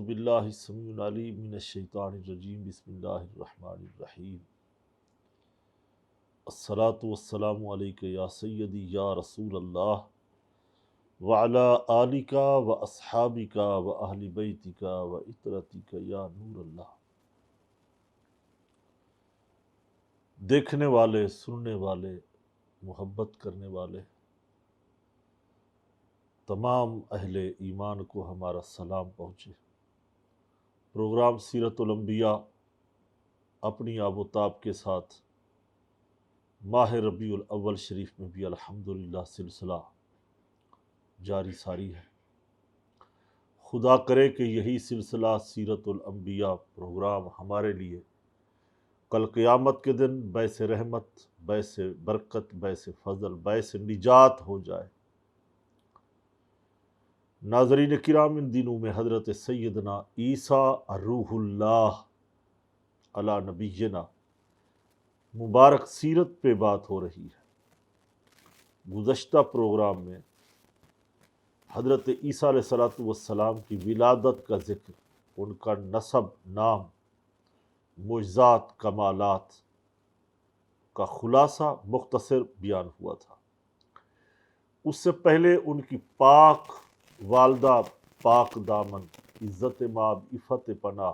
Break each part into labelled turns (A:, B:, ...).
A: باللہ السمیع العلیم من الشیطان الرجیم بسم اللہ الرحمن الرحیم الصلاۃ والسلام علیک یا سیدی یا رسول اللہ وعلی آلک و اصحابک و اہل بیتک و اطرتک یا نور اللہ۔ دیکھنے والے، سننے والے، محبت کرنے والے تمام اہل ایمان کو ہمارا سلام پہنچے۔ پروگرام سیرت الانبیاء اپنی آب و تاب کے ساتھ ماہ ربیع الاول شریف میں بھی الحمدللہ سلسلہ جاری ساری ہے۔ خدا کرے کہ یہی سلسلہ سیرت الانبیاء پروگرام ہمارے لیے کل قیامت کے دن باعث رحمت، باعث برکت، باعث فضل، باعث نجات ہو جائے۔ ناظرین کرام، ان دنوں میں حضرت سیدنا عیسیٰ روح اللہ علی نبینا مبارک سیرت پہ بات ہو رہی ہے۔ گزشتہ پروگرام میں حضرت عیسیٰ علیہ السلام کی ولادت کا ذکر، ان کا نسب، نام، معجزات، کمالات کا خلاصہ مختصر بیان ہوا تھا۔ اس سے پہلے ان کی پاک والدہ، پاک دامن، عزت مآب، عفت پناہ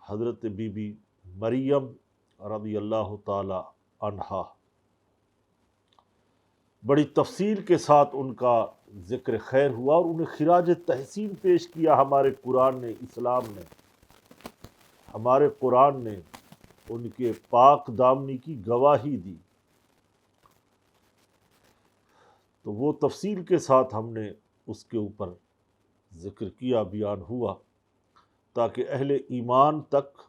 A: حضرت بی بی مریم رضی اللہ تعالی عنہا، بڑی تفصیل کے ساتھ ان کا ذکر خیر ہوا اور انہیں خراج تحسین پیش کیا۔ ہمارے قرآن نے، اسلام نے، ہمارے قرآن نے ان کے پاک دامنی کی گواہی دی۔ تو وہ تفصیل کے ساتھ ہم نے اس کے اوپر ذکر کیا، بیان ہوا، تاکہ اہل ایمان تک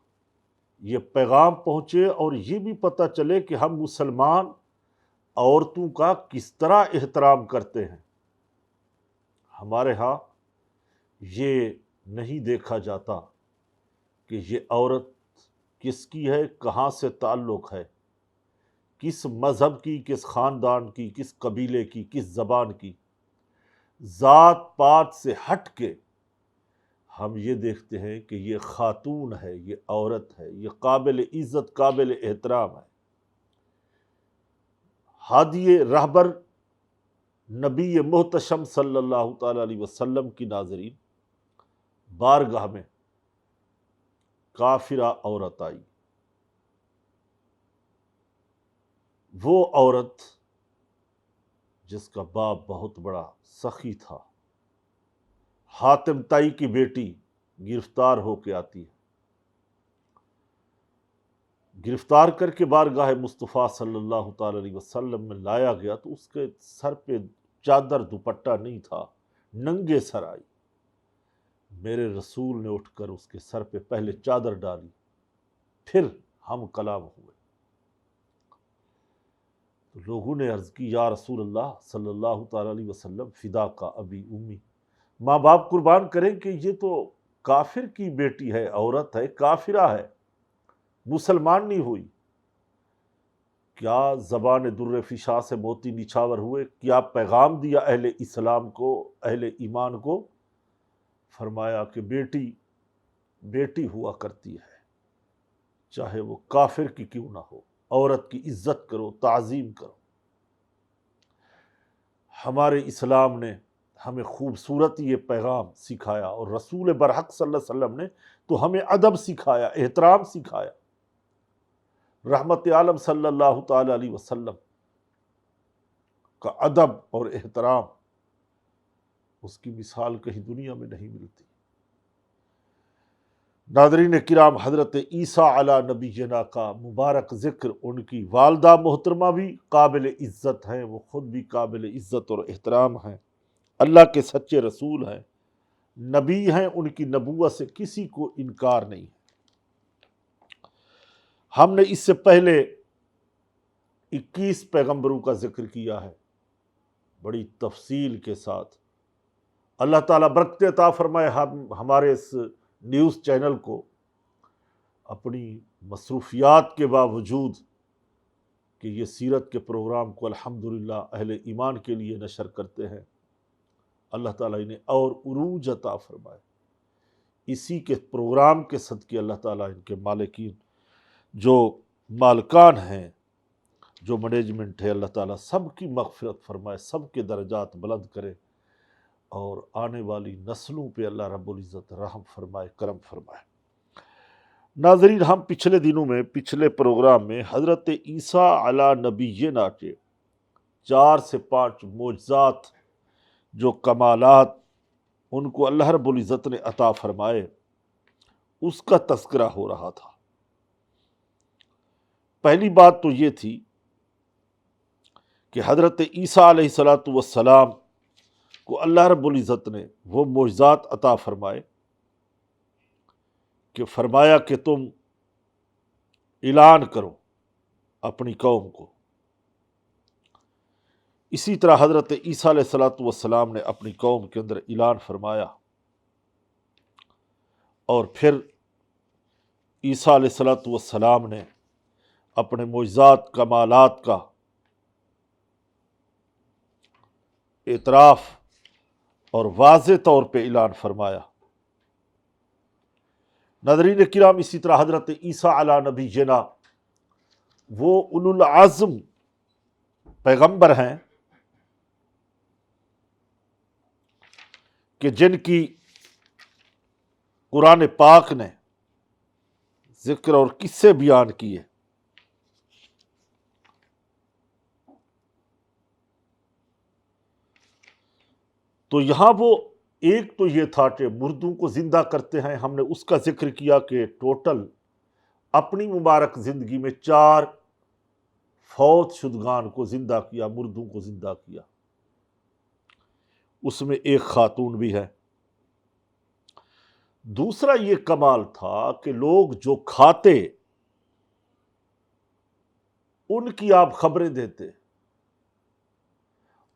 A: یہ پیغام پہنچے اور یہ بھی پتہ چلے کہ ہم مسلمان عورتوں کا کس طرح احترام کرتے ہیں۔ ہمارے ہاں یہ نہیں دیکھا جاتا کہ یہ عورت کس کی ہے، کہاں سے تعلق ہے، کس مذہب کی، کس خاندان کی، کس قبیلے کی، کس زبان کی۔ ذات پات سے ہٹ کے ہم یہ دیکھتے ہیں کہ یہ خاتون ہے، یہ عورت ہے، یہ قابل عزت، قابل احترام ہے۔ ہادی رہبر نبی محتشم صلی اللہ تعالی علیہ وسلم کی ناظرین بارگاہ میں کافرہ عورت آئی۔ وہ عورت جس کا باپ بہت بڑا سخی تھا، حاتم تائی کی بیٹی گرفتار ہو کے آتی ہے۔ گرفتار کر کے بارگاہ مصطفیٰ صلی اللہ تعالی علیہ وسلم میں لایا گیا تو اس کے سر پہ چادر دوپٹہ نہیں تھا، ننگے سر آئی۔ میرے رسول نے اٹھ کر اس کے سر پہ پہلے چادر ڈالی، پھر ہم کلام ہوئے۔ تو لوگوں نے عرض کی، یا رسول اللہ صلی اللہ تعالی علیہ وسلم، فدا کا ابی امی، ماں باپ قربان کریں کہ یہ تو کافر کی بیٹی ہے، عورت ہے، کافرہ ہے، مسلمان نہیں ہوئی۔ کیا زبان در فشاں سے موتی نچھاور ہوئے؟ کیا پیغام دیا اہل اسلام کو، اہل ایمان کو؟ فرمایا کہ بیٹی بیٹی ہوا کرتی ہے، چاہے وہ کافر کی کیوں نہ ہو۔ عورت کی عزت کرو، تعظیم کرو۔ ہمارے اسلام نے ہمیں خوبصورت یہ پیغام سکھایا، اور رسول برحق صلی اللہ علیہ وسلم نے تو ہمیں ادب سکھایا، احترام سکھایا۔ رحمت عالم صلی اللہ تعالی علیہ وسلم کا ادب اور احترام، اس کی مثال کہیں دنیا میں نہیں ملتی۔ ناظرین کرام، حضرت عیسیٰ علی نبینا کا مبارک ذکر، ان کی والدہ محترمہ بھی قابل عزت ہیں، وہ خود بھی قابل عزت اور احترام ہیں، اللہ کے سچے رسول ہیں، نبی ہیں، ان کی نبوت سے کسی کو انکار نہیں ہے۔ ہم نے اس سے پہلے 21 پیغمبروں کا ذکر کیا ہے، بڑی تفصیل کے ساتھ۔ اللہ تعالیٰ برکت عطا فرمائے ہمارے اس نیوز چینل کو، اپنی مصروفیات کے باوجود کہ یہ سیرت کے پروگرام کو الحمدللہ اہل ایمان کے لیے نشر کرتے ہیں، اللہ تعالیٰ انہیں اور عروج عطا فرمائے۔ اسی کے پروگرام کے صدقے اللہ تعالیٰ ان کے مالکین جو مالکان ہیں، جو مینجمنٹ ہے، اللہ تعالیٰ سب کی مغفرت فرمائے، سب کے درجات بلند کرے، اور آنے والی نسلوں پہ اللہ رب العزت رحم فرمائے، کرم فرمائے۔ ناظرین، ہم پچھلے دنوں میں، پچھلے پروگرام میں حضرت عیسیٰ علی نبینا کے 4 سے 5 معجزات، جو کمالات ان کو اللہ رب العزت نے عطا فرمائے، اس کا تذکرہ ہو رہا تھا۔ پہلی بات تو یہ تھی کہ حضرت عیسیٰ علیہ السلام کو اللہ رب العزت نے وہ معجزات عطا فرمائے کہ فرمایا کہ تم اعلان کرو اپنی قوم کو۔ اسی طرح حضرت عیسیٰ علیہ السلام نے اپنی قوم کے اندر اعلان فرمایا، اور پھر عیسیٰ علیہ السلام نے اپنے معجزات کمالات کا اعتراف اور واضح طور پہ اعلان فرمایا۔ ناظرین کرام، اسی طرح حضرت عیسیٰ علی نبینا وہ اولو العزم پیغمبر ہیں کہ جن کی قرآن پاک نے ذکر اور قصے بیان کیے۔ تو یہاں وہ ایک تو یہ تھا کہ مردوں کو زندہ کرتے ہیں، ہم نے اس کا ذکر کیا کہ ٹوٹل اپنی مبارک زندگی میں 4 فوت شدگان کو زندہ کیا، مردوں کو زندہ کیا، اس میں ایک خاتون بھی ہے۔ دوسرا یہ کمال تھا کہ لوگ جو کھاتے ان کی آپ خبریں دیتے،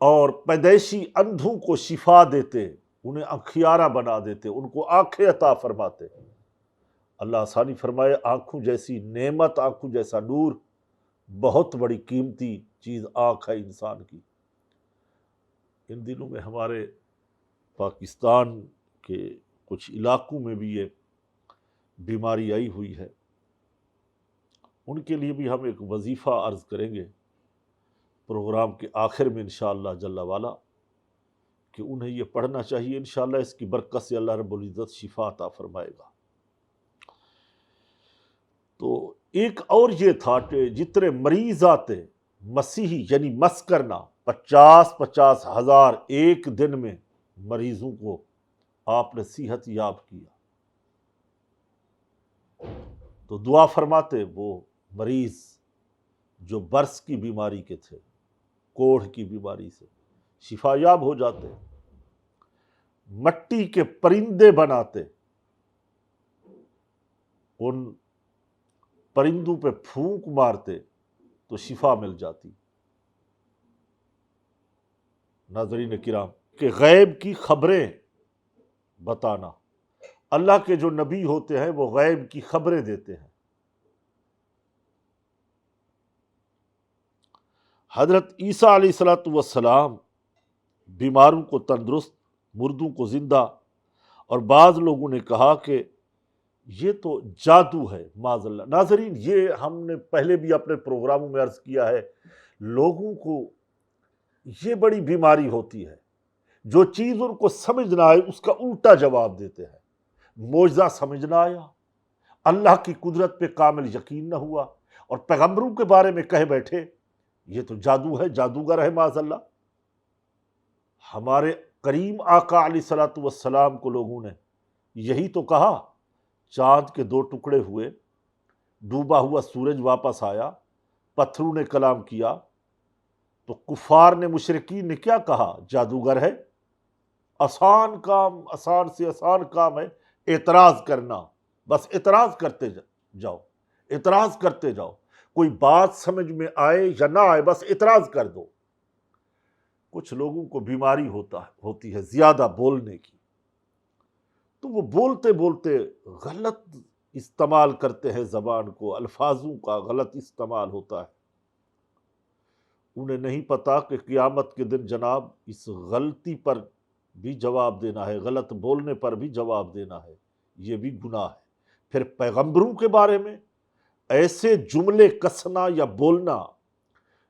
A: اور پیدائشی اندھوں کو شفا دیتے، انہیں اخیارہ بنا دیتے، ان کو آنکھیں عطا فرماتے۔ اللہ آسانی فرمائے، آنکھوں جیسی نعمت، آنکھوں جیسا نور، بہت بڑی قیمتی چیز آنکھ ہے انسان کی۔ ان دنوں میں ہمارے پاکستان کے کچھ علاقوں میں بھی یہ بیماری آئی ہوئی ہے، ان کے لیے بھی ہم ایک وظیفہ عرض کریں گے پروگرام کے آخر میں انشاءاللہ جل والا، کہ انہیں یہ پڑھنا چاہیے، انشاءاللہ اس کی برکت سے اللہ رب العزت شفا عطا فرمائے گا۔ تو ایک اور یہ تھا کہ جتنے مریض آتے مسیحی، یعنی مس کرنا، 50 ہزار ایک دن میں مریضوں کو آپ نے صحت یاب کیا۔ تو دعا فرماتے وہ مریض جو برس کی بیماری کے تھے، کوڑھ کی بیماری سے شفا یاب ہو جاتے، مٹی کے پرندے بناتے، ان پرندوں پہ پھونک مارتے تو شفا مل جاتی۔ ناظرین کرام، کہ غیب کی خبریں بتانا، اللہ کے جو نبی ہوتے ہیں وہ غیب کی خبریں دیتے ہیں۔ حضرت عیسیٰ علیہ السلام بیماروں کو تندرست، مردوں کو زندہ، اور بعض لوگوں نے کہا کہ یہ تو جادو ہے، معاذ اللہ۔ ناظرین، یہ ہم نے پہلے بھی اپنے پروگراموں میں عرض کیا ہے، لوگوں کو یہ بڑی بیماری ہوتی ہے، جو چیز ان کو سمجھ نہ آئے اس کا الٹا جواب دیتے ہیں۔ معجزہ سمجھ نہ آیا، اللہ کی قدرت پہ کامل یقین نہ ہوا، اور پیغمبروں کے بارے میں کہہ بیٹھے یہ تو جادو ہے، جادوگر ہے، معاذ اللہ۔ ہمارے کریم آقا علیہ السلام کو لوگوں نے یہی تو کہا، چاند کے 2 ٹکڑے ہوئے، ڈوبا ہوا سورج واپس آیا، پتھروں نے کلام کیا، تو کفار نے، مشرکین نے کیا کہا؟ جادوگر ہے۔ آسان کام، آسان سے آسان کام ہے اعتراض کرنا، بس اعتراض کرتے جاؤ، اعتراض کرتے جاؤ، کوئی بات سمجھ میں آئے یا نہ آئے بس اعتراض کر دو۔ کچھ لوگوں کو بیماری ہوتی ہے زیادہ بولنے کی، تو وہ بولتے بولتے غلط استعمال کرتے ہیں زبان کو، الفاظوں کا غلط استعمال ہوتا ہے۔ انہیں نہیں پتا کہ قیامت کے دن جناب اس غلطی پر بھی جواب دینا ہے، غلط بولنے پر بھی جواب دینا ہے، یہ بھی گناہ ہے۔ پھر پیغمبروں کے بارے میں ایسے جملے کسنا یا بولنا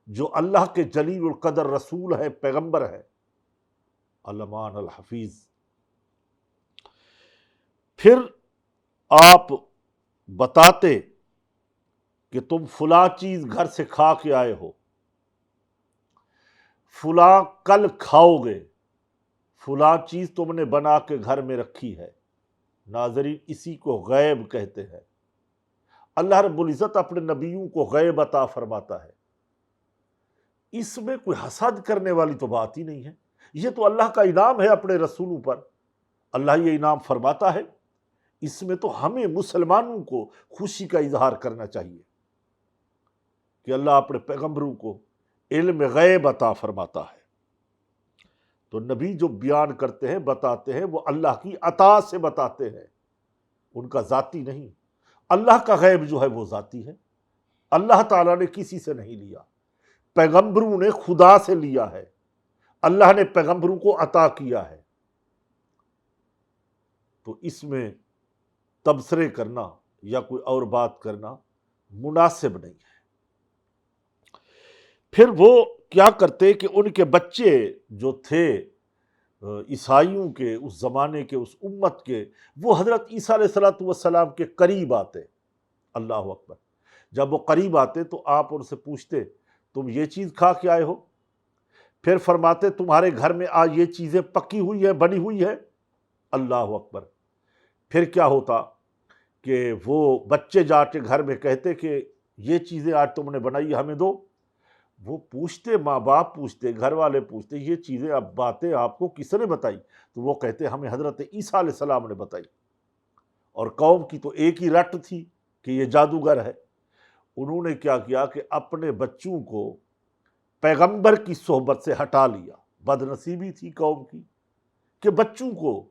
A: جو اللہ کے جلیل القدر رسول ہے، پیغمبر ہے، علمان الحفیظ، پھر آپ بتاتے کہ تم فلاں چیز گھر سے کھا کے آئے ہو، فلاں کل کھاؤ گے، فلاں چیز تم نے بنا کے گھر میں رکھی ہے۔ ناظرین، اسی کو غیب کہتے ہیں۔ اللہ رب العزت اپنے نبیوں کو غیب عطا فرماتا ہے، اس میں کوئی حسد کرنے والی تو بات ہی نہیں ہے۔ یہ تو اللہ کا انعام ہے اپنے رسولوں پر، اللہ یہ انعام فرماتا ہے، اس میں تو ہمیں مسلمانوں کو خوشی کا اظہار کرنا چاہیے کہ اللہ اپنے پیغمبروں کو علم غیب عطا فرماتا ہے۔ تو نبی جو بیان کرتے ہیں، بتاتے ہیں، وہ اللہ کی عطا سے بتاتے ہیں، ان کا ذاتی نہیں۔ اللہ کا غیب جو ہے وہ ذاتی ہے، اللہ تعالیٰ نے کسی سے نہیں لیا، پیغمبروں نے خدا سے لیا ہے، اللہ نے پیغمبروں کو عطا کیا ہے۔ تو اس میں تبصرے کرنا یا کوئی اور بات کرنا مناسب نہیں ہے۔ پھر وہ کیا کرتے کہ ان کے بچے جو تھے عیسائیوں کے، اس زمانے کے، اس امت کے، وہ حضرت عیسیٰ علیہ السلام کے قریب آتے۔ اللہ اکبر! جب وہ قریب آتے تو آپ ان سے پوچھتے تم یہ چیز کھا کے آئے ہو؟ پھر فرماتے تمہارے گھر میں آج یہ چیزیں پکی ہوئی ہیں، بنی ہوئی ہے۔ اللہ اکبر! پھر کیا ہوتا کہ وہ بچے جا کے گھر میں کہتے کہ یہ چیزیں آج تم نے بنائی ہمیں دو۔ وہ پوچھتے، ماں باپ پوچھتے، گھر والے پوچھتے یہ چیزیں، اب باتیں آپ کو کس نے بتائی؟ تو وہ کہتے ہمیں حضرت عیسیٰ علیہ السلام نے بتائی۔ اور قوم کی تو ایک ہی رٹ تھی کہ یہ جادوگر ہے۔ انہوں نے کیا کیا کہ اپنے بچوں کو پیغمبر کی صحبت سے ہٹا لیا۔ بد نصیبی تھی قوم کی کہ بچوں کو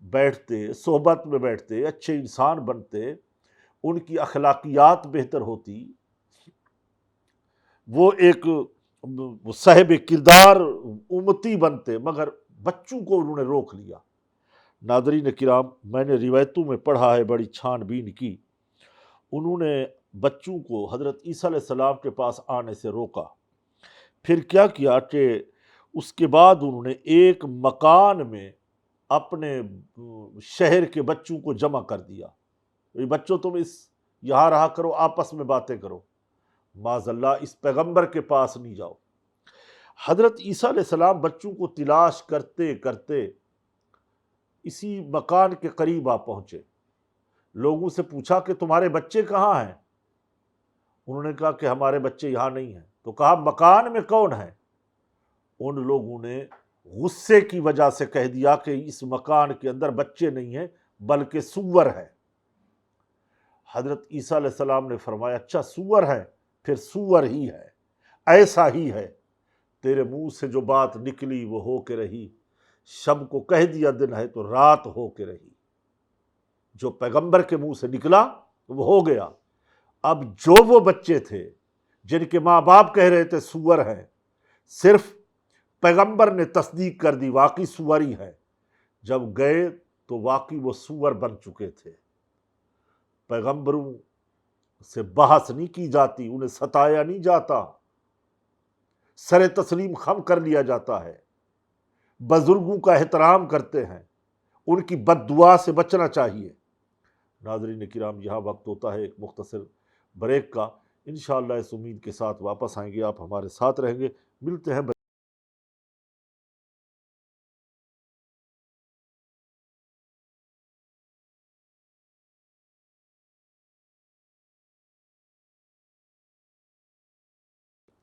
A: بیٹھتے، صحبت میں بیٹھتے، اچھے انسان بنتے، ان کی اخلاقیات بہتر ہوتی، وہ ایک صاحب کردار امتی بنتے، مگر بچوں کو انہوں نے روک لیا۔ ناظرین کرام، میں نے روایتوں میں پڑھا ہے، بڑی چھان بین کی، انہوں نے بچوں کو حضرت عیسیٰ علیہ السلام کے پاس آنے سے روکا۔ پھر کیا کیا کہ اس کے بعد انہوں نے ایک مکان میں اپنے شہر کے بچوں کو جمع کر دیا، بچوں تم یہاں رہا کرو، آپس میں باتیں کرو، معاذ اللہ اس پیغمبر کے پاس نہیں جاؤ۔ حضرت عیسیٰ علیہ السلام بچوں کو تلاش کرتے کرتے اسی مکان کے قریب آ پہنچے۔ لوگوں سے پوچھا کہ تمہارے بچے کہاں ہیں؟ انہوں نے کہا کہ ہمارے بچے یہاں نہیں ہیں۔ تو کہا مکان میں کون ہے؟ ان لوگوں نے غصے کی وجہ سے کہہ دیا کہ اس مکان کے اندر بچے نہیں ہیں بلکہ سور ہے۔ حضرت عیسیٰ علیہ السلام نے فرمایا اچھا سور ہے، پھر سور ہی ہے، ایسا ہی ہے، تیرے منہ سے جو بات نکلی وہ ہو کے رہی، شب کو کہہ دیا دن ہے تو رات ہو کے رہی۔ جو پیغمبر کے منہ سے نکلا وہ ہو گیا۔ اب جو وہ بچے تھے جن کے ماں باپ کہہ رہے تھے سور ہیں، صرف پیغمبر نے تصدیق کر دی واقعی سور ہی ہے، جب گئے تو واقعی وہ سور بن چکے تھے۔ پیغمبروں سے بحث نہیں کی جاتی، انہیں ستایا نہیں جاتا، سر تسلیم خم کر لیا جاتا ہے، بزرگوں کا احترام کرتے ہیں، ان کی بد دعا سے بچنا چاہیے۔ ناظرین کرام، یہاں وقت ہوتا ہے ایک مختصر بریک کا، انشاءاللہ اس امید کے ساتھ واپس آئیں گے، آپ ہمارے ساتھ رہیں گے، ملتے ہیں۔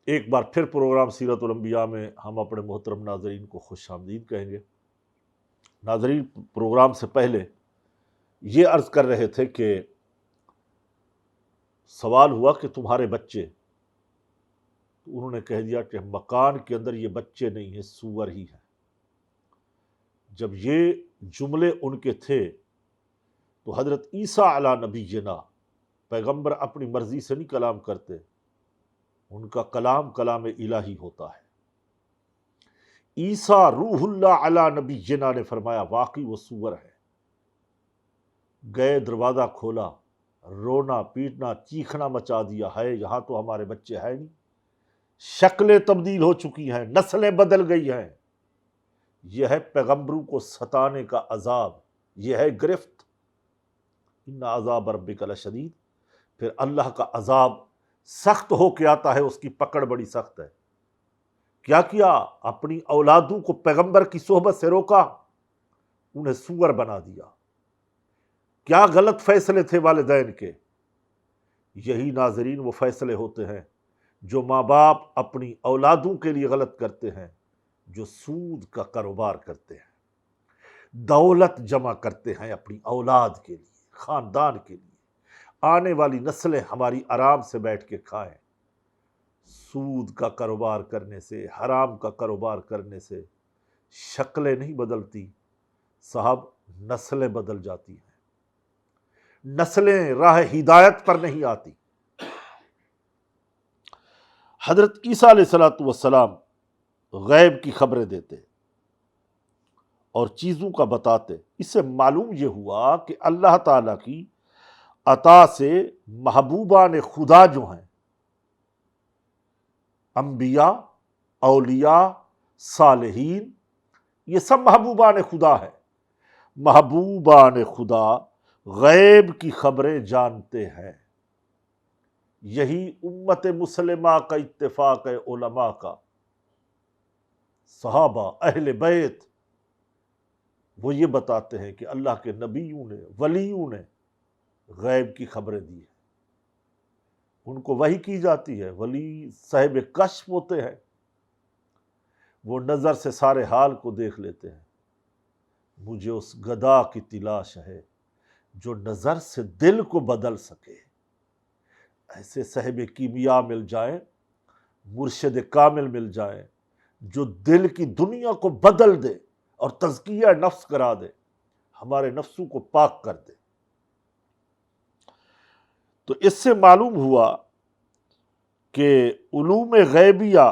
A: ایک بار پھر پروگرام سیرت الانبیاء میں ہم اپنے محترم ناظرین کو خوش آمدید کہیں گے۔ ناظرین، پروگرام سے پہلے یہ عرض کر رہے تھے کہ سوال ہوا کہ تمہارے بچے، تو انہوں نے کہہ دیا کہ مکان کے اندر یہ بچے نہیں ہیں، سور ہی ہیں۔ جب یہ جملے ان کے تھے تو حضرت عیسیٰ علی نبینا، پیغمبر اپنی مرضی سے نہیں کلام کرتے، ان کا کلام کلام الہی ہوتا ہے۔ عیسیٰ روح اللہ علی نبینا نے فرمایا واقعی وہ سور ہے۔ گئے دروازہ کھولا، رونا پیٹنا چیخنا مچا دیا، ہے یہاں تو ہمارے بچے ہیں نہیں، شکلیں تبدیل ہو چکی ہیں، نسلیں بدل گئی ہیں۔ یہ ہے پیغمبروں کو ستانے کا عذاب، یہ ہے گرفت۔ ان عذاب ربک لشدید، پھر اللہ کا عذاب سخت ہو کے آتا ہے، اس کی پکڑ بڑی سخت ہے۔ کیا اپنی اولادوں کو پیغمبر کی صحبت سے روکا، انہیں سور بنا دیا۔ کیا غلط فیصلے تھے والدین کے۔ یہی ناظرین وہ فیصلے ہوتے ہیں جو ماں باپ اپنی اولادوں کے لیے غلط کرتے ہیں، جو سود کا کاروبار کرتے ہیں، دولت جمع کرتے ہیں اپنی اولاد کے لیے، خاندان کے لیے، آنے والی نسلیں ہماری آرام سے بیٹھ کے کھائیں۔ سود کا کاروبار کرنے سے، حرام کا کاروبار کرنے سے شکلیں نہیں بدلتی صاحب، نسلیں بدل جاتی ہیں، نسلیں راہ ہدایت پر نہیں آتی۔ حضرت عیسیٰ علیہ السلام غیب کی خبریں دیتے اور چیزوں کا بتاتے۔ اس سے معلوم یہ ہوا کہ اللہ تعالیٰ کی عطا سے محبوبان خدا جو ہیں، انبیاء، اولیاء، صالحین، یہ سب محبوبان خدا ہیں۔ محبوبان خدا غیب کی خبریں جانتے ہیں۔ یہی امت مسلمہ کا اتفاق ہے، علماء کا، صحابہ، اہل بیت، وہ یہ بتاتے ہیں کہ اللہ کے نبیوں نے، ولیوں نے غیب کی خبریں دی ہیں۔ ان کو وحی کی جاتی ہے، ولی صاحب کشف ہوتے ہیں، وہ نظر سے سارے حال کو دیکھ لیتے ہیں۔ مجھے اس گدا کی تلاش ہے جو نظر سے دل کو بدل سکے۔ ایسے صاحب کیمیا مل جائیں، مرشد کامل مل جائیں، جو دل کی دنیا کو بدل دے اور تزکیہ نفس کرا دے، ہمارے نفسوں کو پاک کر دے۔ تو اس سے معلوم ہوا کہ علوم غیبیہ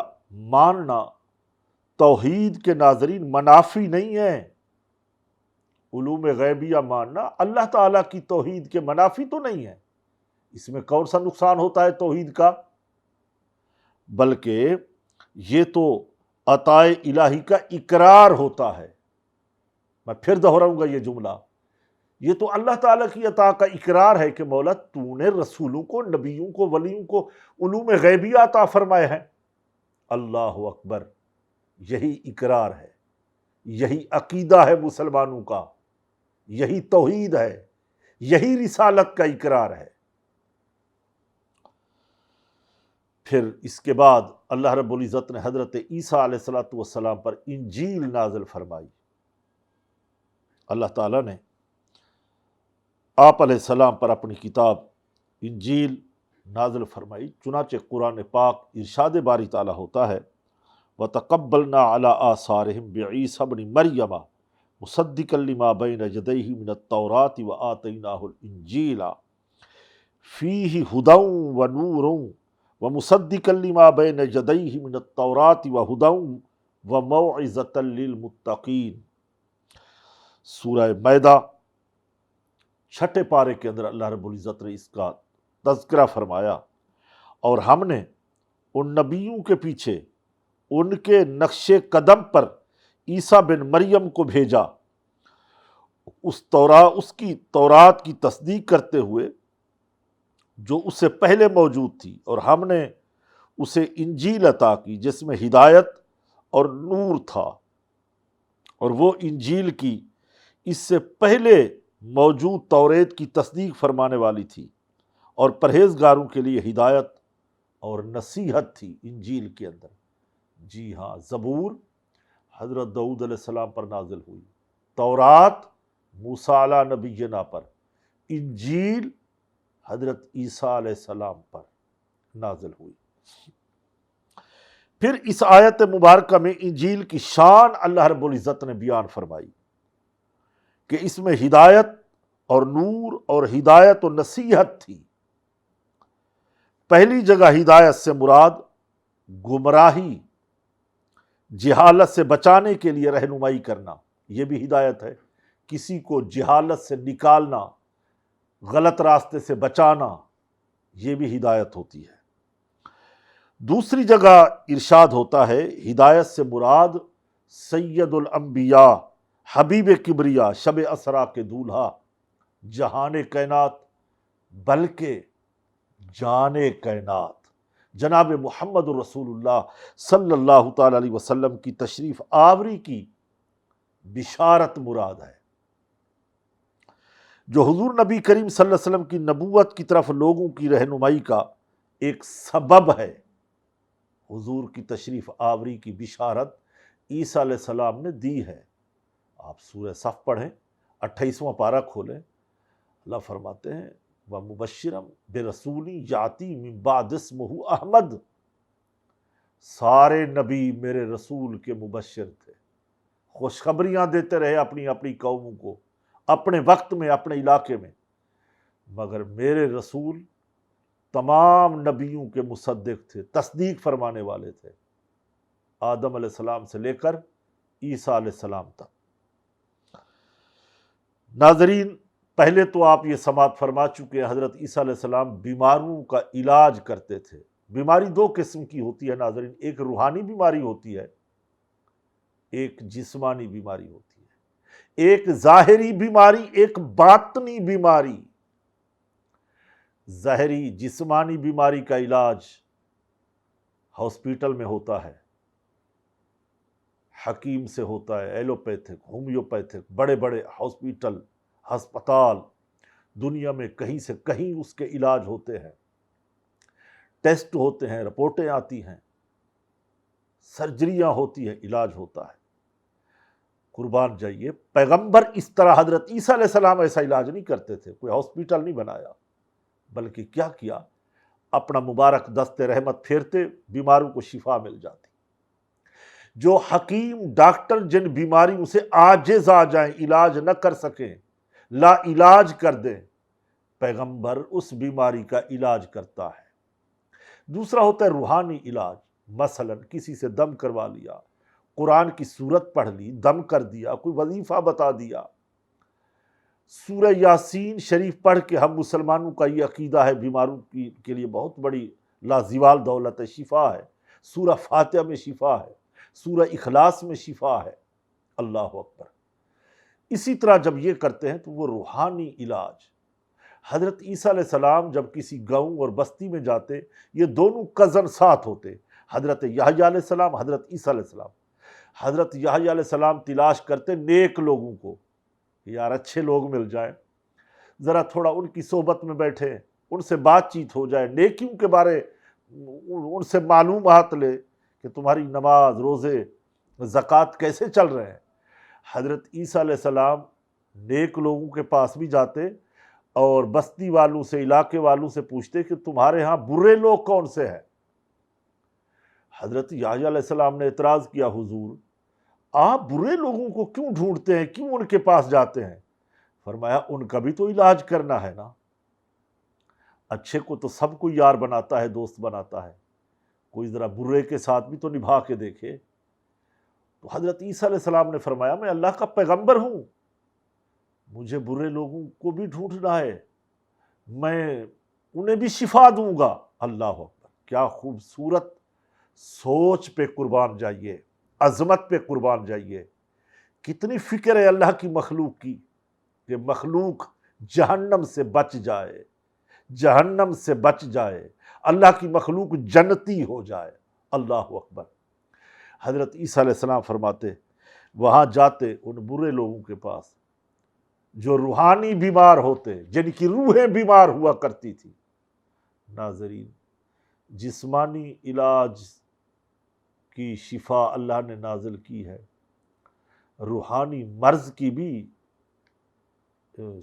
A: ماننا توحید کے ناظرین منافی نہیں ہے۔ علوم غیبیہ ماننا اللہ تعالیٰ کی توحید کے منافی تو نہیں ہے، اس میں کون سا نقصان ہوتا ہے توحید کا، بلکہ یہ تو عطائے الہی کا اقرار ہوتا ہے۔ میں پھر دہراؤں گا یہ جملہ، یہ تو اللہ تعالیٰ کی عطا کا اقرار ہے کہ مولا تو نے رسولوں کو، نبیوں کو، ولیوں کو علوم غیبیہ عطا فرمائے ہیں۔ اللہ اکبر، یہی اقرار ہے، یہی عقیدہ ہے مسلمانوں کا، یہی توحید ہے، یہی رسالت کا اقرار ہے۔ پھر اس کے بعد اللہ رب العزت نے حضرت عیسیٰ علیہ السلام پر انجیل نازل فرمائی۔ اللہ تعالیٰ نے آپ علیہ السلام پر اپنی کتاب انجیل نازل فرمائی۔ چنانچہ قرآن پاک ارشاد باری تعالیٰ ہوتا ہے، وَتَقَبَّلْنَا عَلَىٰ آثَارِهِمْ بِعِیسَىٰ ابْنِ مَرْیَمَ مُصَدِّقًا لِمَا بَیْنَ یَدَیْہِ مِنَ التَّوْرَاةِ وَآتَیْنَاهُ الْإِنجِیلَ فِیہِ ھُدًى وَنُورٌ وَمُصَدِّقًا لِمَا بَیْنَ یَدَیْہِ مِنَ التَّوْرَاةِ وَھُدًى وَمَوْعِظَةً لِلْمُتَّقِینَ۔ سورہ مائدہ چھٹے پارے کے اندر اللہ رب العزت نے اس کا تذکرہ فرمایا، اور ہم نے ان نبیوں کے پیچھے ان کے نقش قدم پر عیسیٰ بن مریم کو بھیجا، اس کی تورات کی تصدیق کرتے ہوئے جو اس سے پہلے موجود تھی، اور ہم نے اسے انجیل عطا کی جس میں ہدایت اور نور تھا، اور وہ انجیل کی اس سے پہلے موجود توریت کی تصدیق فرمانے والی تھی، اور پرہیزگاروں کے لیے ہدایت اور نصیحت تھی انجیل کے اندر۔ جی ہاں، زبور حضرت داؤد علیہ السلام پر نازل ہوئی، تورات موسیٰ علیہ نبینا پر، انجیل حضرت عیسیٰ علیہ السلام پر نازل ہوئی۔ پھر اس آیت مبارکہ میں انجیل کی شان اللہ رب العزت نے بیان فرمائی کہ اس میں ہدایت اور نور اور ہدایت و نصیحت تھی۔ پہلی جگہ ہدایت سے مراد گمراہی، جہالت سے بچانے کے لیے رہنمائی کرنا، یہ بھی ہدایت ہے، کسی کو جہالت سے نکالنا، غلط راستے سے بچانا، یہ بھی ہدایت ہوتی ہے۔ دوسری جگہ ارشاد ہوتا ہے ہدایت سے مراد سید الانبیاء، حبیب کبریا، شب اسرا کے دولہا، جہان کائنات بلکہ جان کائنات جناب محمد رسول اللہ صلی اللہ تعالی علیہ وسلم کی تشریف آوری کی بشارت مراد ہے، جو حضور نبی کریم صلی اللہ علیہ وسلم کی نبوت کی طرف لوگوں کی رہنمائی کا ایک سبب ہے۔ حضور کی تشریف آوری کی بشارت عیسیٰ علیہ السلام نے دی ہے۔ آپ سورہ صف پڑھیں، 28واں پارہ کھولیں، اللہ فرماتے ہیں وَمُبَشِّرًا بِرَسُولٍ یَأْتِی مِن بَعْدِ اسْمُهُ احمد، سارے نبی میرے رسول کے مبشر تھے، خوشخبریاں دیتے رہے اپنی اپنی قوموں کو، اپنے وقت میں، اپنے علاقے میں، مگر میرے رسول تمام نبیوں کے مصدق تھے، تصدیق فرمانے والے تھے، آدم علیہ السلام سے لے کر عیسیٰ علیہ السلام تک۔ ناظرین، پہلے تو آپ یہ سماعت فرما چکے ہیں، حضرت عیسیٰ علیہ السلام بیماروں کا علاج کرتے تھے۔ بیماری دو قسم کی ہوتی ہے ناظرین، ایک روحانی بیماری ہوتی ہے، ایک جسمانی بیماری ہوتی ہے، ایک ظاہری بیماری، ایک باطنی بیماری۔ ظاہری جسمانی بیماری کا علاج ہاسپیٹل میں ہوتا ہے، حکیم سے ہوتا ہے، ایلوپیتھک، ہومیوپیتھک، بڑے بڑے ہاسپیٹل، ہسپتال دنیا میں کہیں سے کہیں اس کے علاج ہوتے ہیں، ٹیسٹ ہوتے ہیں، رپورٹیں آتی ہیں، سرجریاں ہوتی ہیں، علاج ہوتا ہے۔ قربان جائیے، پیغمبر اس طرح حضرت عیسیٰ علیہ السلام ایسا علاج نہیں کرتے تھے، کوئی ہاسپیٹل نہیں بنایا، بلکہ کیا کیا، اپنا مبارک دست رحمت پھیرتے، بیماروں کو شفا مل جاتی۔ جو حکیم ڈاکٹر جن بیماریوں سے عاجز آ جائیں، علاج نہ کر سکیں، لا علاج کر دیں، پیغمبر اس بیماری کا علاج کرتا ہے۔ دوسرا ہوتا ہے روحانی علاج، مثلا کسی سے دم کروا لیا، قرآن کی سورت پڑھ لی، دم کر دیا، کوئی وظیفہ بتا دیا، سورہ یاسین شریف پڑھ کے، ہم مسلمانوں کا یہ عقیدہ ہے بیماروں کے لیے بہت بڑی لازوال دولت ہے، شفا ہے، سورہ فاتحہ میں شفا ہے، سورہ اخلاص میں شفا ہے، اللہ اکبر۔ اسی طرح جب یہ کرتے ہیں تو وہ روحانی علاج۔ حضرت عیسیٰ علیہ السلام جب کسی گاؤں اور بستی میں جاتے، یہ دونوں کزن ساتھ ہوتے، حضرت یحییٰ علیہ السلام، حضرت عیسیٰ علیہ السلام۔ حضرت یحییٰ علیہ السلام تلاش کرتے نیک لوگوں کو، یار اچھے لوگ مل جائیں، ذرا تھوڑا ان کی صحبت میں بیٹھے، ان سے بات چیت ہو جائے، نیکیوں کے بارے ان سے معلومات لے کہ تمہاری نماز، روزے، زکوٰۃ کیسے چل رہے ہیں۔ حضرت عیسیٰ علیہ السلام نیک لوگوں کے پاس بھی جاتے اور بستی والوں سے، علاقے والوں سے پوچھتے کہ تمہارے ہاں برے لوگ کون سے ہیں۔ حضرت یحییٰ علیہ السلام نے اعتراض کیا، حضور آپ برے لوگوں کو کیوں ڈھونڈتے ہیں، کیوں ان کے پاس جاتے ہیں؟ فرمایا ان کا بھی تو علاج کرنا ہے نا، اچھے کو تو سب کو یار بناتا ہے، دوست بناتا ہے، کوئی ذرا برے کے ساتھ بھی تو نبھا کے دیکھے۔ تو حضرت عیسیٰ علیہ السلام نے فرمایا میں اللہ کا پیغمبر ہوں، مجھے برے لوگوں کو بھی ڈھونڈنا ہے، میں انہیں بھی شفا دوں گا۔ اللہ اکبر، کیا خوبصورت سوچ پہ قربان جائیے، عظمت پہ قربان جائیے، کتنی فکر ہے اللہ کی مخلوق کی کہ مخلوق جہنم سے بچ جائے، جہنم سے بچ جائے، اللہ کی مخلوق جنتی ہو جائے۔ اللہ اکبر۔ حضرت عیسیٰ علیہ السلام فرماتے وہاں جاتے ان برے لوگوں کے پاس جو روحانی بیمار ہوتے، جن کی روحیں بیمار ہوا کرتی تھی۔ ناظرین، جسمانی علاج کی شفا اللہ نے نازل کی ہے، روحانی مرض کی بھی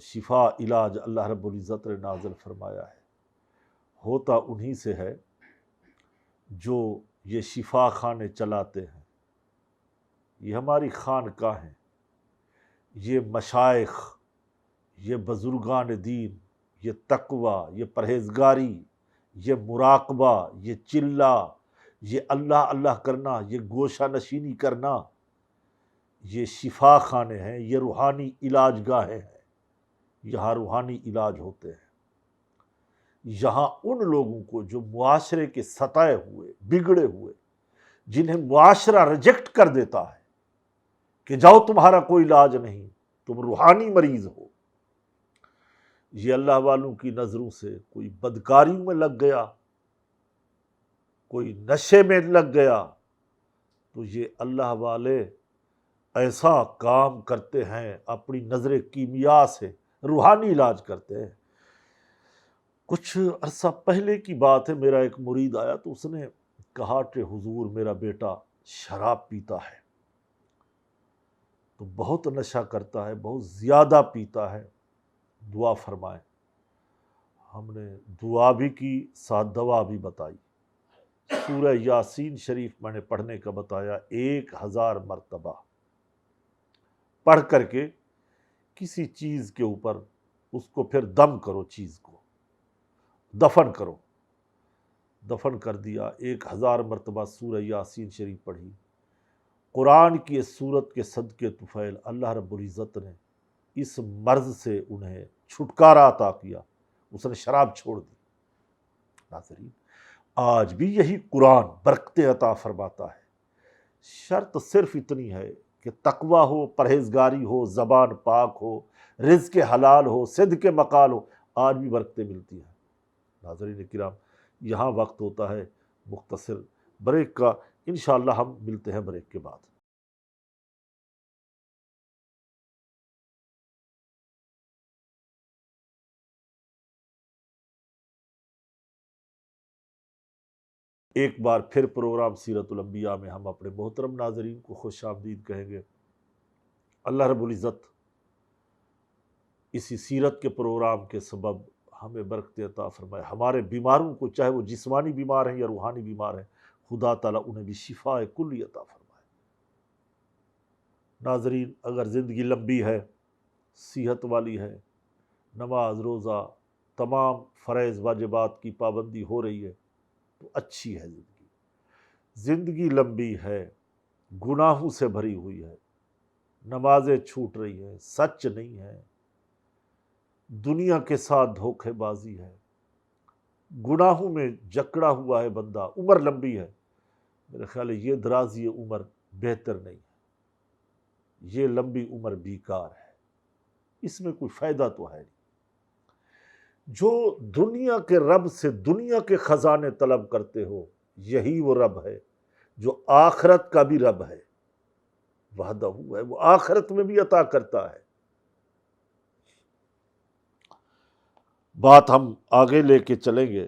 A: شفا علاج اللہ رب العزت نے نازل فرمایا ہے۔ ہوتا انہی سے ہے جو یہ شفا خانے چلاتے ہیں، یہ ہماری خانقاہ ہیں، یہ مشائخ، یہ بزرگان دین، یہ تقوی، یہ پرہیزگاری، یہ مراقبہ، یہ چلہ، یہ اللہ اللہ کرنا، یہ گوشہ نشینی کرنا، یہ شفا خانے ہیں، یہ روحانی علاج گاہیں ہیں، یہاں روحانی علاج ہوتے ہیں۔ یہاں ان لوگوں کو جو معاشرے کے ستائے ہوئے، بگڑے ہوئے، جنہیں معاشرہ ریجیکٹ کر دیتا ہے کہ جاؤ تمہارا کوئی علاج نہیں، تم روحانی مریض ہو، یہ اللہ والوں کی نظروں سے کوئی بدکاریوں میں لگ گیا، کوئی نشے میں لگ گیا، تو یہ اللہ والے ایسا کام کرتے ہیں، اپنی نظر کیمیا سے روحانی علاج کرتے ہیں۔ کچھ عرصہ پہلے کی بات ہے، میرا ایک مرید آیا تو اس نے کہا کہ حضور میرا بیٹا شراب پیتا ہے، تو بہت نشہ کرتا ہے، بہت زیادہ پیتا ہے، دعا فرمائیں۔ ہم نے دعا بھی کی، ساتھ دوا بھی بتائی۔ سورہ یاسین شریف میں نے پڑھنے کا بتایا، 1000 مرتبہ پڑھ کر کے کسی چیز کے اوپر اس کو پھر دم کرو، چیز کو دفن کرو، دفن کر دیا۔ 1000 مرتبہ سورہ یاسین شریف پڑھی۔ قرآن کی اس سورت کے صدقے طفیل اللہ رب العزت نے اس مرض سے انہیں چھٹکارا عطا کیا، اس نے شراب چھوڑ دی۔ ناظرین، آج بھی یہی قرآن برکتیں عطا فرماتا ہے، شرط صرف اتنی ہے کہ تقوی ہو، پرہیزگاری ہو، زبان پاک ہو، رزق حلال ہو، صدق مقال ہو، آج بھی برکتیں ملتی ہیں۔ ناظرین کرام، یہاں وقت ہوتا ہے مختصر بریک کا، انشاءاللہ ہم ملتے ہیں بریک کے بعد۔ ایک بار پھر پروگرام سیرت الانبیاء میں ہم اپنے محترم ناظرین کو خوش آمدید کہیں گے۔ اللہ رب العزت اسی سیرت کے پروگرام کے سبب ہمیں برکت عطا فرمائے، ہمارے بیماروں کو، چاہے وہ جسمانی بیمار ہیں یا روحانی بیمار ہیں، خدا تعالیٰ انہیں بھی شفاء کلی عطا فرمائے۔ ناظرین، اگر زندگی لمبی ہے، صحت والی ہے، نماز روزہ تمام فرائض واجبات کی پابندی ہو رہی ہے تو اچھی ہے زندگی۔ زندگی لمبی ہے، گناہوں سے بھری ہوئی ہے، نمازیں چھوٹ رہی ہیں، سچ نہیں ہے، دنیا کے ساتھ دھوکے بازی ہے، گناہوں میں جکڑا ہوا ہے بندہ، عمر لمبی ہے، میرے خیال ہے یہ درازی عمر بہتر نہیں ہے، یہ لمبی عمر بیکار ہے، اس میں کوئی فائدہ تو ہے نہیں۔ جو دنیا کے رب سے دنیا کے خزانے طلب کرتے ہو، یہی وہ رب ہے جو آخرت کا بھی رب ہے، وحدہ ہے، وہ آخرت میں بھی عطا کرتا ہے۔ بات ہم آگے لے کے چلیں گے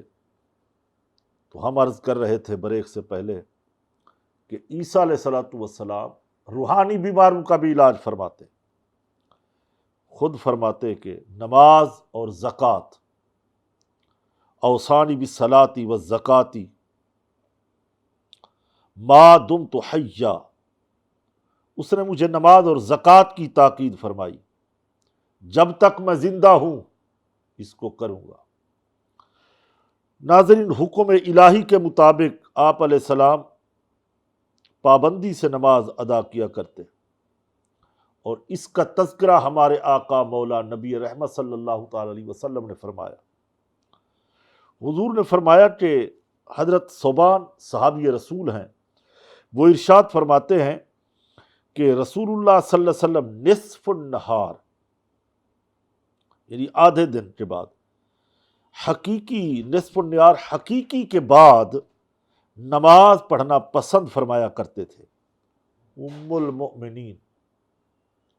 A: تو ہم عرض کر رہے تھے بریک سے پہلے کہ عیسیٰ علیہ السلام روحانی بیماروں کا بھی علاج فرماتے، خود فرماتے کہ نماز اور زکوٰۃ، اوصانی بالصلاۃ والزکوٰۃ ما دمت حیا، اس نے مجھے نماز اور زکوٰۃ کی تاکید فرمائی، جب تک میں زندہ ہوں اس کو کروں گا۔ ناظرین، حکم الہی کے مطابق آپ علیہ السلام پابندی سے نماز ادا کیا کرتے، اور اس کا تذکرہ ہمارے آقا مولا نبی رحمت صلی اللہ تعالی علیہ وسلم نے فرمایا۔ حضور نے فرمایا کہ حضرت ثوبان صحابی رسول ہیں، وہ ارشاد فرماتے ہیں کہ رسول اللہ صلی اللہ علیہ وسلم نصف النہار، یعنی آدھے دن کے بعد، حقیقی نصف النہار حقیقی کے بعد نماز پڑھنا پسند فرمایا کرتے تھے۔ ام المؤمنین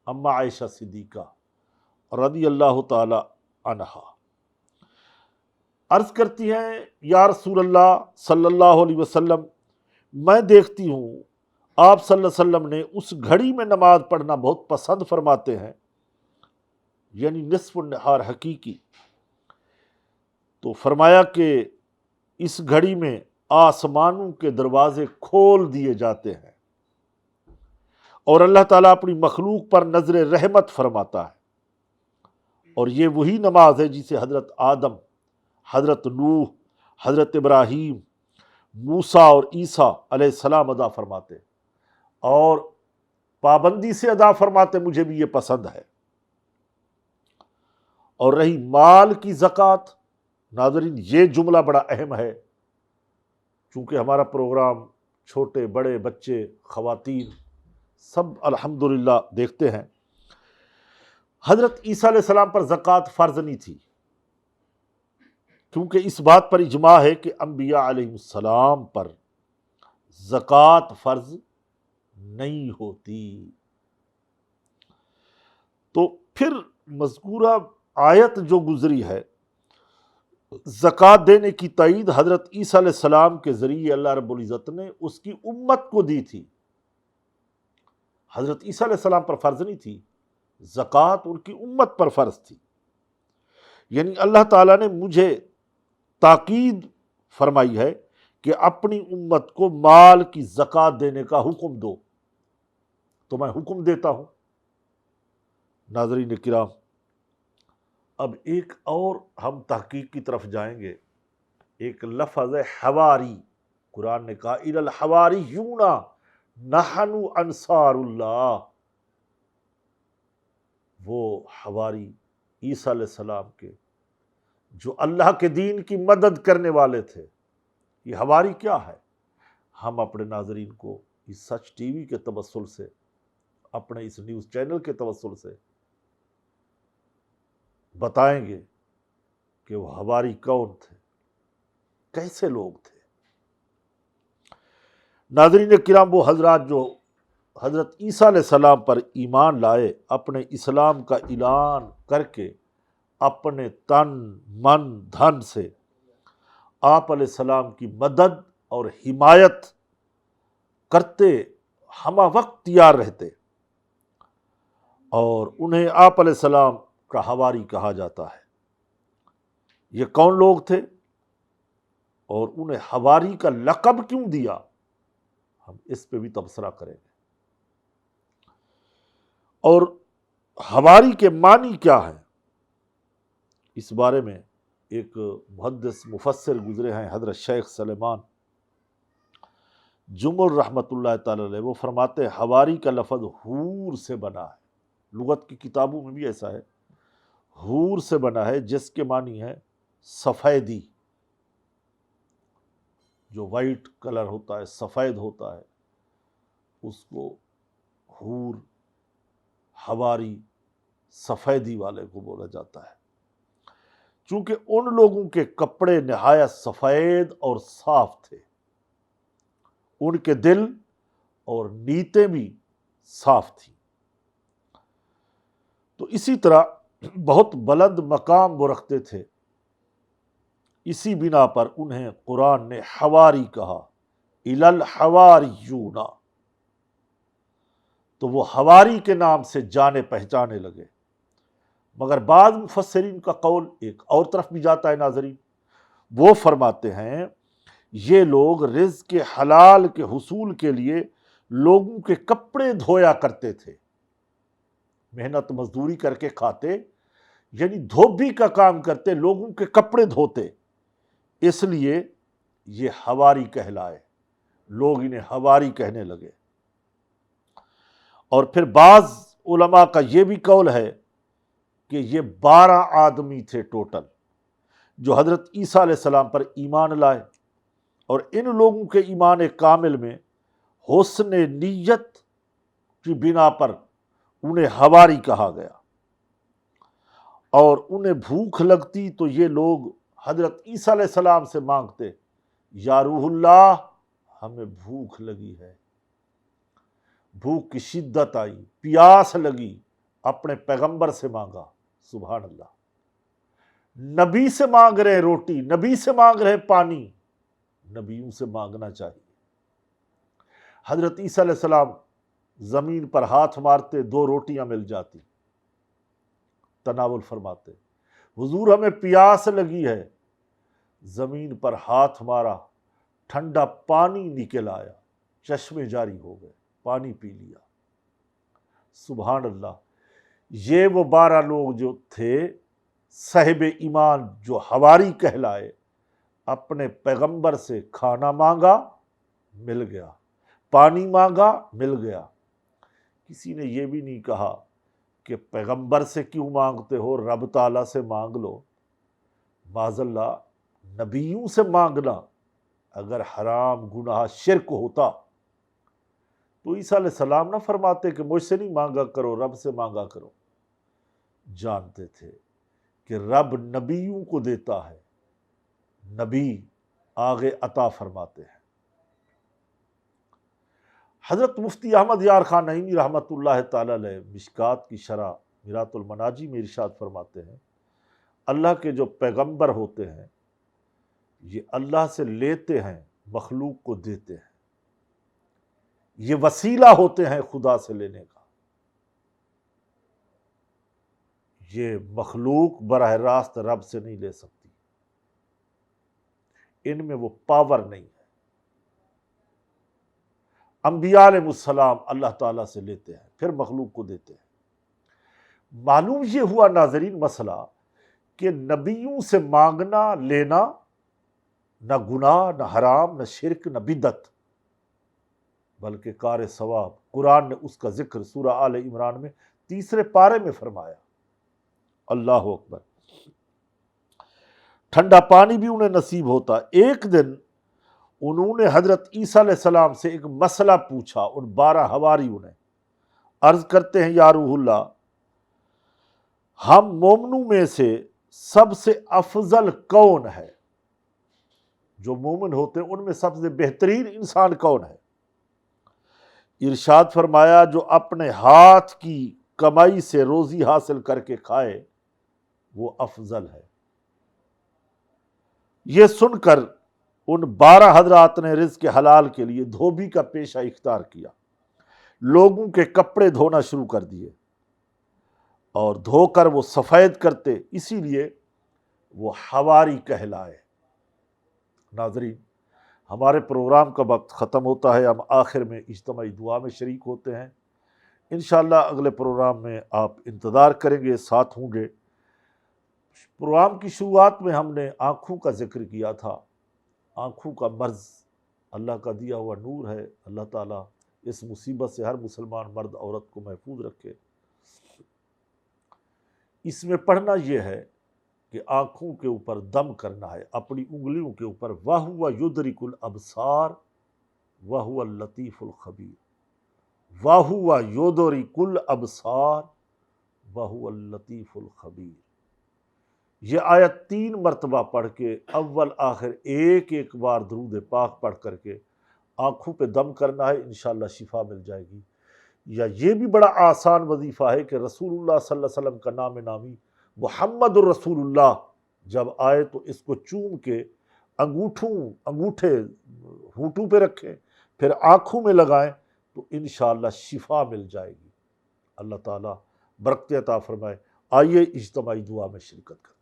A: اما عائشہ صدیقہ رضی اللہ تعالی عنہا عرض کرتی ہیں، یا رسول اللہ صلی اللہ علیہ وسلم، میں دیکھتی ہوں آپ صلی اللہ علیہ وسلم نے اس گھڑی میں نماز پڑھنا بہت پسند فرماتے ہیں، یعنی نصف النہار حقیقی۔ تو فرمایا کہ اس گھڑی میں آسمانوں کے دروازے کھول دیے جاتے ہیں اور اللہ تعالیٰ اپنی مخلوق پر نظر رحمت فرماتا ہے، اور یہ وہی نماز ہے جسے حضرت آدم، حضرت نوح، حضرت ابراہیم، موسیٰ اور عیسیٰ علیہ السلام ادا فرماتے، اور پابندی سے ادا فرماتے، مجھے بھی یہ پسند ہے۔ اور رہی مال کی زکوٰۃ، ناظرین یہ جملہ بڑا اہم ہے، چونکہ ہمارا پروگرام چھوٹے بڑے بچے خواتین سب الحمدللہ دیکھتے ہیں۔ حضرت عیسیٰ علیہ السلام پر زکوٰۃ فرض نہیں تھی، کیونکہ اس بات پر اجماع ہے کہ انبیاء علیہ السلام پر زکوٰۃ فرض نہیں ہوتی۔ تو پھر مذکورہ آیت جو گزری ہے، زکوٰۃ دینے کی تائید حضرت عیسیٰ علیہ السلام کے ذریعے اللہ رب العزت نے اس کی امت کو دی تھی۔ حضرت عیسیٰ علیہ السلام پر فرض نہیں تھی، زکوٰۃ ان کی امت پر فرض تھی۔ یعنی اللہ تعالیٰ نے مجھے تاکید فرمائی ہے کہ اپنی امت کو مال کی زکوٰۃ دینے کا حکم دو، تو میں حکم دیتا ہوں۔ ناظرین کرام، اب ایک اور ہم تحقیق کی طرف جائیں گے۔ ایک لفظ ہے حواری، قرآن نے کہا الی الحواریون نحن انصار اللہ۔ وہ حواری عیسیٰ علیہ السلام کے جو اللہ کے دین کی مدد کرنے والے تھے۔ یہ حواری کیا ہے؟ ہم اپنے ناظرین کو اس سچ ٹی وی کے توسل سے، اپنے اس نیوز چینل کے توسل سے بتائیں گے کہ وہ حواری کون تھے، کیسے لوگ تھے۔ ناظرین کرام، وہ حضرات جو حضرت عیسیٰ علیہ السلام پر ایمان لائے، اپنے اسلام کا اعلان کر کے اپنے تن من دھن سے آپ علیہ السلام کی مدد اور حمایت کرتے ہمہ وقت تیار رہتے، اور انہیں آپ علیہ السلام کا حواری کہا جاتا ہے۔ یہ کون لوگ تھے اور انہیں حواری کا لقب کیوں دیا، ہم اس پہ بھی تبصرہ کریں گے۔ اور حواری کے معنی کیا ہے، اس بارے میں ایک محدث مفسر گزرے ہیں حضرت شیخ سلیمان جمل رحمۃ اللہ تعالی علیہ، وہ فرماتے ہیں حواری کا لفظ حور سے بنا ہے۔ لغت کی کتابوں میں بھی ایسا ہے، حور سے بنا ہے، جس کے معنی ہے سفیدی، جو وائٹ کلر ہوتا ہے، سفید ہوتا ہے، اس کو حور، حواری، سفیدی والے کو بولا جاتا ہے۔ چونکہ ان لوگوں کے کپڑے نہایت سفید اور صاف تھے، ان کے دل اور نیتیں بھی صاف تھیں، تو اسی طرح بہت بلند مقام وہ رکھتے تھے۔ اسی بنا پر انہیں قرآن نے حواری کہا، الی الحواریون، تو وہ حواری کے نام سے جانے پہچانے لگے۔ مگر بعض مفسرین کا قول ایک اور طرف بھی جاتا ہے ناظرین، وہ فرماتے ہیں یہ لوگ رزق حلال کے حصول کے لیے لوگوں کے کپڑے دھویا کرتے تھے، محنت مزدوری کر کے کھاتے، یعنی دھوبی کا کام کرتے، لوگوں کے کپڑے دھوتے، اس لیے یہ حواری کہلائے، لوگ انہیں حواری کہنے لگے۔ اور پھر بعض علماء کا یہ بھی قول ہے کہ یہ 12 آدمی تھے ٹوٹل جو حضرت عیسیٰ علیہ السلام پر ایمان لائے، اور ان لوگوں کے ایمان کامل میں حسن نیت کی بنا پر انہیں حواری کہا گیا، اور انہیں بھوک لگتی تو یہ لوگ حضرت عیسیٰ علیہ السلام سے مانگتے، یا روح اللہ ہمیں بھوک لگی ہے، بھوک کی شدت آئی، پیاس لگی، اپنے پیغمبر سے مانگا۔ سبحان اللہ، نبی سے مانگ رہے روٹی، نبی سے مانگ رہے پانی، نبیوں سے مانگنا چاہیے۔ حضرت عیسیٰ علیہ السلام زمین پر ہاتھ مارتے، 2 روٹیاں مل جاتی، تناول فرماتے، حضور ہمیں پیاس لگی ہے، زمین پر ہاتھ مارا، ٹھنڈا پانی نکل آیا، چشمے جاری ہو گئے، پانی پی لیا۔ سبحان اللہ، یہ وہ 12 لوگ جو تھے صاحب ایمان، جو حواری کہلائے، اپنے پیغمبر سے کھانا مانگا، مل گیا، پانی مانگا، مل گیا۔ کسی نے یہ بھی نہیں کہا کہ پیغمبر سے کیوں مانگتے ہو، رب تعالیٰ سے مانگ لو۔ معاذ اللہ نبیوں سے مانگنا اگر حرام گناہ شرک ہوتا تو عیسیٰ علیہ السلام نہ فرماتے کہ مجھ سے نہیں مانگا کرو، رب سے مانگا کرو۔ جانتے تھے کہ رب نبیوں کو دیتا ہے، نبی آگے عطا فرماتے ہیں۔ حضرت مفتی احمد یار خان نعیمی رحمۃ اللہ تعالی علیہ مشکات کی شرح میرات المناجی میں ارشاد فرماتے ہیں، اللہ کے جو پیغمبر ہوتے ہیں یہ اللہ سے لیتے ہیں، مخلوق کو دیتے ہیں، یہ وسیلہ ہوتے ہیں خدا سے لینے کا۔ یہ مخلوق براہ راست رب سے نہیں لے سکتی، ان میں وہ پاور نہیں ہے۔ انبیاء علیہ السلام اللہ تعالیٰ سے لیتے ہیں، پھر مخلوق کو دیتے ہیں۔ معلوم یہ ہوا ناظرین مسئلہ کہ نبیوں سے مانگنا لینا نہ گناہ، نہ حرام، نہ شرک، نہ بدعت، بلکہ کار ثواب۔ قرآن نے اس کا ذکر سورہ آل عمران میں 3 پارے میں فرمایا۔ اللہ اکبر۔ ٹھنڈا پانی بھی انہیں نصیب ہوتا۔ ایک دن انہوں نے حضرت عیسیٰ علیہ السلام سے ایک مسئلہ پوچھا، ان 12 حواریوں نے۔ عرض کرتے ہیں یا روح اللہ، ہم مومنوں میں سے سب سے افضل کون ہے؟ جو مومن ہوتے ہیں ان میں سب سے بہترین انسان کون ہے؟ ارشاد فرمایا جو اپنے ہاتھ کی کمائی سے روزی حاصل کر کے کھائے وہ افضل ہے۔ یہ سن کر ان 12 حضرات نے رزق حلال کے لیے دھوبی کا پیشہ اختیار کیا، لوگوں کے کپڑے دھونا شروع کر دیے اور دھو کر وہ سفید کرتے، اسی لیے وہ حواری کہلائے۔ ناظرین ہمارے پروگرام کا وقت ختم ہوتا ہے، ہم آخر میں اجتماعی دعا میں شریک ہوتے ہیں۔ انشاءاللہ اگلے پروگرام میں آپ انتظار کریں گے، ساتھ ہوں گے۔ پروگرام کی شروعات میں ہم نے آنکھوں کا ذکر کیا تھا۔ آنکھوں کا مرض اللہ کا دیا ہوا نور ہے، اللہ تعالیٰ اس مصیبت سے ہر مسلمان مرد عورت کو محفوظ رکھے۔ اس میں پڑھنا یہ ہے کہ آنکھوں کے اوپر دم کرنا ہے، اپنی انگلیوں کے اوپر۔ وَهُوَ يُدْرِكُ الْأَبْصَارَ وَهُوَ اللَّطِيفُ الْخَبِيرُ، وَهُوَ يُدْرِكُ الْأَبْصَارَ وَهُوَ اللَّطِيفُ الْخَبِيرُ۔ یہ آیت 3 مرتبہ پڑھ کے اول آخر ایک بار درود پاک پڑھ کر کے آنکھوں پہ دم کرنا ہے، انشاءاللہ شفا مل جائے گی۔ یا یہ بھی بڑا آسان وظیفہ ہے کہ رسول اللہ صلی اللہ علیہ وسلم کا نام نامی محمد الرسول اللہ جب آئے تو اس کو چوم کے انگوٹھے ہونٹوں پہ رکھیں، پھر آنکھوں میں لگائیں تو انشاءاللہ شفا مل جائے گی۔ اللہ تعالیٰ برکت عطا فرمائے۔ آئیے اجتماعی دعا میں شرکت کرتے ہیں۔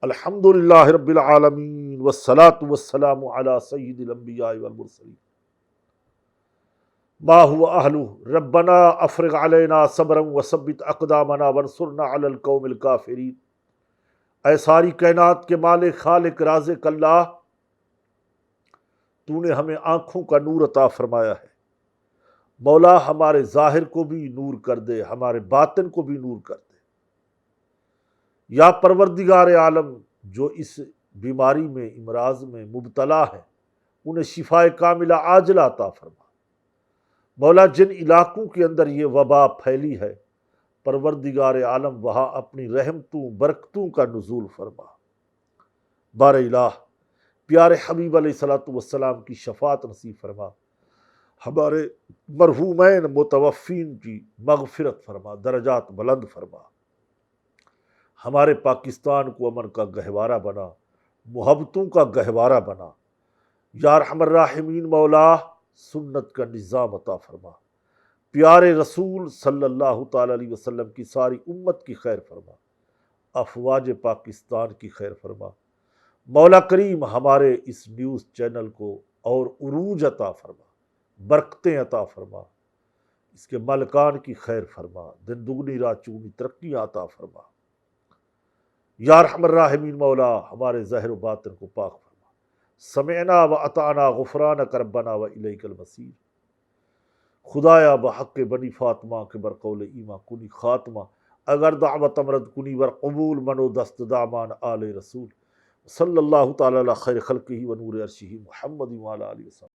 A: الحمدللہ رب العالمین والصلاة والسلام علی سید الانبیاء والمرسلین ما هو اہلہ ربنا افرغ علینا صبرا وثبت اقدامنا وانصرنا علی القوم الکافرین۔ اے ساری کائنات کے مالک، خالق، رازق اللہ، تو نے ہمیں آنکھوں کا نور عطا فرمایا ہے۔ مولا ہمارے ظاہر کو بھی نور کر دے، ہمارے باطن کو بھی نور کر دے۔ یا پروردگار عالم، جو اس بیماری میں، امراض میں مبتلا ہے انہیں شفائے کاملہ عاجلہ عطا فرما۔ مولا جن علاقوں کے اندر یہ وبا پھیلی ہے، پروردگار عالم وہاں اپنی رحمتوں برکتوں کا نزول فرما۔ بار الہ پیارے حبیب علیہ الصلوۃ والسلام کی شفاعت نصیب فرما، ہمارے مرحومین متوفین کی مغفرت فرما، درجات بلند فرما، ہمارے پاکستان کو امن کا گہوارہ بنا، محبتوں کا گہوارہ بنا۔ یا ارحم الراحمین مولا سنت کا نظام عطا فرما، پیارے رسول صلی اللہ تعالی علیہ وسلم کی ساری امت کی خیر فرما، افواج پاکستان کی خیر فرما۔ مولا کریم ہمارے اس نیوز چینل کو اور عروج عطا فرما، برکتیں عطا فرما، اس کے مالکان کی خیر فرما، دن دگنی رات چگنی ترقیاں عطا فرما۔ یا ارحم الراحمین مولا ہمارے ظاہر و باطن کو پاک فرما۔ سمعنا و اطعنا غفرانک ربنا و الیک المصیر۔ خدایا بحق بنی فاطمہ کے برقول ایما کنی خاتمہ، اگر دعوت امرد کنی بر قبول منو دست دامان آل رسول، صلی اللہ تعالی علی خیر خلقہ و نور عرشہ محمد وعلی آلہ وسلم۔